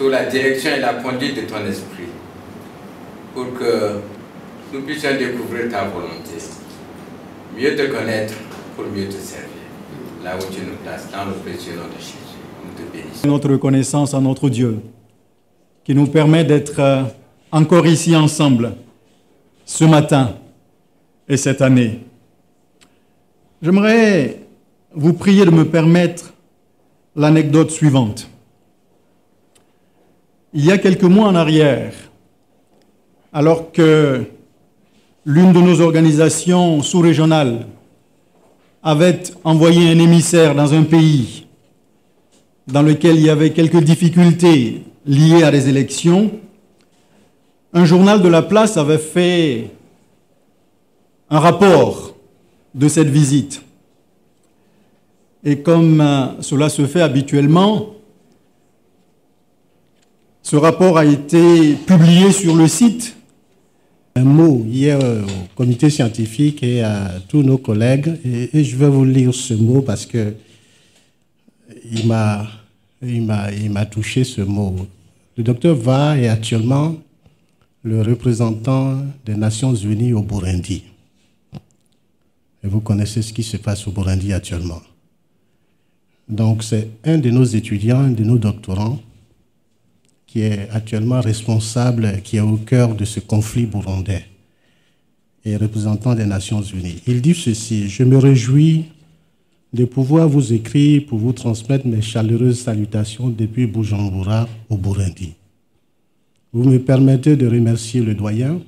sous la direction et la conduite de ton esprit, pour que nous puissions découvrir ta volonté, mieux te connaître pour mieux te servir, là où tu nous places, dans le précieux nom de Jésus. Nous te bénissons. Notre reconnaissance à notre Dieu, qui nous permet d'être encore ici ensemble, ce matin et cette année. J'aimerais vous prier de me permettre l'anecdote suivante. Il y a quelques mois en arrière, alors que l'une de nos organisations sous-régionales avait envoyé un émissaire dans un pays dans lequel il y avait quelques difficultés liées à des élections, un journal de la place avait fait un rapport de cette visite. Et comme cela se fait habituellement, ce rapport a été publié sur le site. Un mot hier au comité scientifique et à tous nos collègues, et je vais vous lire ce mot parce que il m'a touché ce mot. Le docteur Va est actuellement le représentant des Nations Unies au Burundi. Et vous connaissez ce qui se passe au Burundi actuellement. Donc c'est un de nos étudiants, un de nos doctorants, qui est actuellement responsable, qui est au cœur de ce conflit burundais et représentant des Nations Unies. Il dit ceci: « Je me réjouis de pouvoir vous écrire pour vous transmettre mes chaleureuses salutations depuis Bujumbura au Burundi. Vous me permettez de remercier le doyen,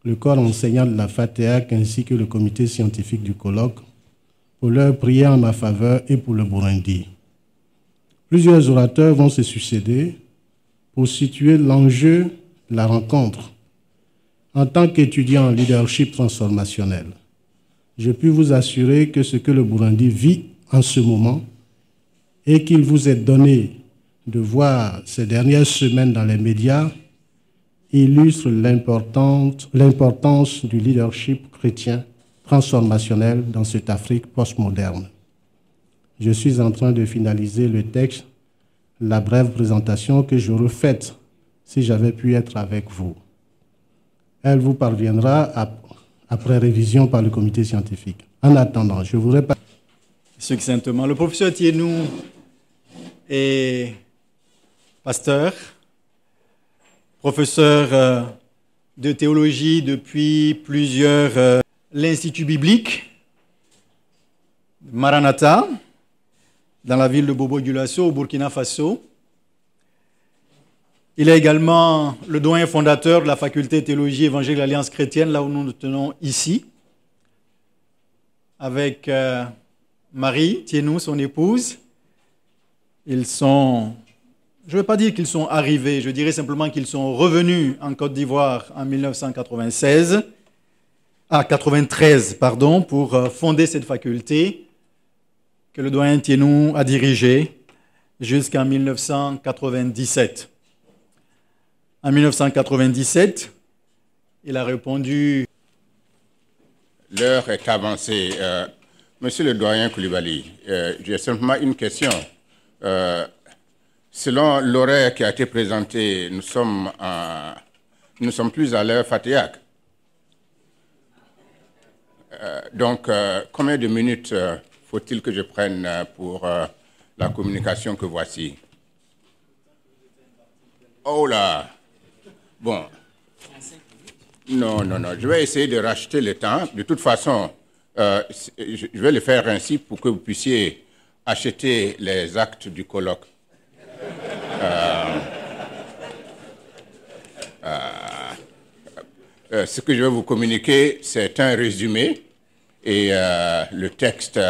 le corps enseignant de la FATEAC ainsi que le comité scientifique du colloque pour leur prière en ma faveur et pour le Burundi. Plusieurs orateurs vont se succéder pour situer l'enjeu de la rencontre. En tant qu'étudiant en leadership transformationnel, je puis vous assurer que ce que le Burundi vit en ce moment et qu'il vous est donné de voir ces dernières semaines dans les médias illustre l'importance du leadership chrétien transformationnel dans cette Afrique postmoderne. Je suis en train de finaliser le texte, la brève présentation que j'aurais faite si j'avais pu être avec vous. Elle vous parviendra après révision par le comité scientifique. En attendant, je voudrais pas... Succinctement, le professeur Thienou est pasteur, professeur de théologie depuis l'Institut biblique Maranatha, dans la ville de Bobo-Dioulasso, au Burkina Faso. Il est également le doyen fondateur de la faculté théologie évangile Alliance chrétienne, là où nous nous tenons ici, avec Marie Thienou, son épouse. Ils sont, je ne vais pas dire qu'ils sont arrivés, je dirais simplement qu'ils sont revenus en Côte d'Ivoire en 93, pour fonder cette faculté que le doyen Thienou a dirigée jusqu'en 1997. En 1997, il a répondu... L'heure est avancée. Monsieur le doyen Coulibaly, j'ai simplement une question. Selon l'horaire qui a été présenté, nous sommes plus à l'heure FATEAC. Donc, combien de minutes faut-il que je prenne pour la communication que voici? Oh là! Bon. Non. Je vais essayer de racheter le temps. De toute façon, je vais le faire ainsi pour que vous puissiez acheter les actes du colloque. Ce que je vais vous communiquer, c'est un résumé et le texte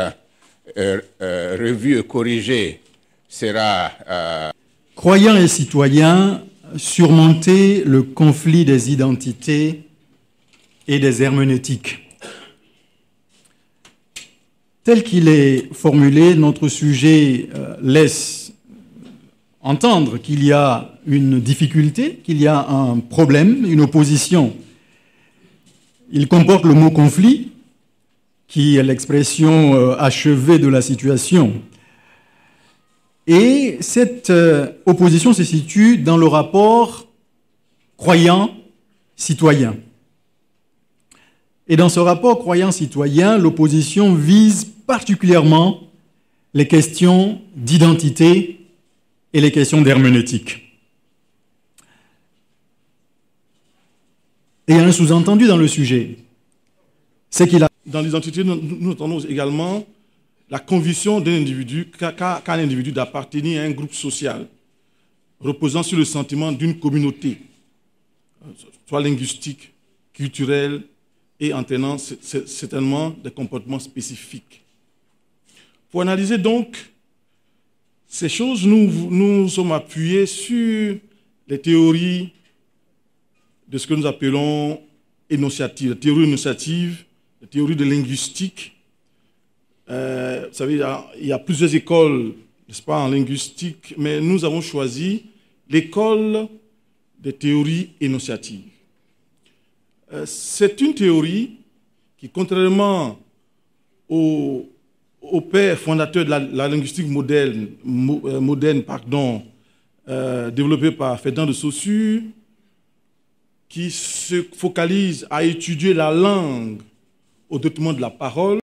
revu et corrigé sera... Croyants et citoyens, surmonter le conflit des identités et des herméneutiques. Tel qu'il est formulé, notre sujet laisse entendre qu'il y a une difficulté, qu'il y a un problème, une opposition. Il comporte le mot conflit, qui est l'expression achevée de la situation. Et cette opposition se situe dans le rapport croyant-citoyen. Et dans ce rapport croyant-citoyen, l'opposition vise particulièrement les questions d'identité et les questions d'herméneutique. Et il y a un sous-entendu dans le sujet, c'est qu'il a... Dans l'identité, nous entendons également la conviction d'un individu, qu'a un individu d'appartenir à un groupe social, reposant sur le sentiment d'une communauté, soit linguistique, culturelle, et entraînant certainement des comportements spécifiques. Pour analyser donc ces choses, nous sommes appuyés sur les théories de ce que nous appelons énonciatives, les théories énonciatives, les théories de linguistique. Vous savez, il y a plusieurs écoles, n'est-ce pas, en linguistique, mais nous avons choisi l'école des théories énonciatives. C'est une théorie qui, contrairement au père fondateur de la linguistique moderne, développée par Ferdinand de Saussure, qui se focalise à étudier la langue au détriment de la parole,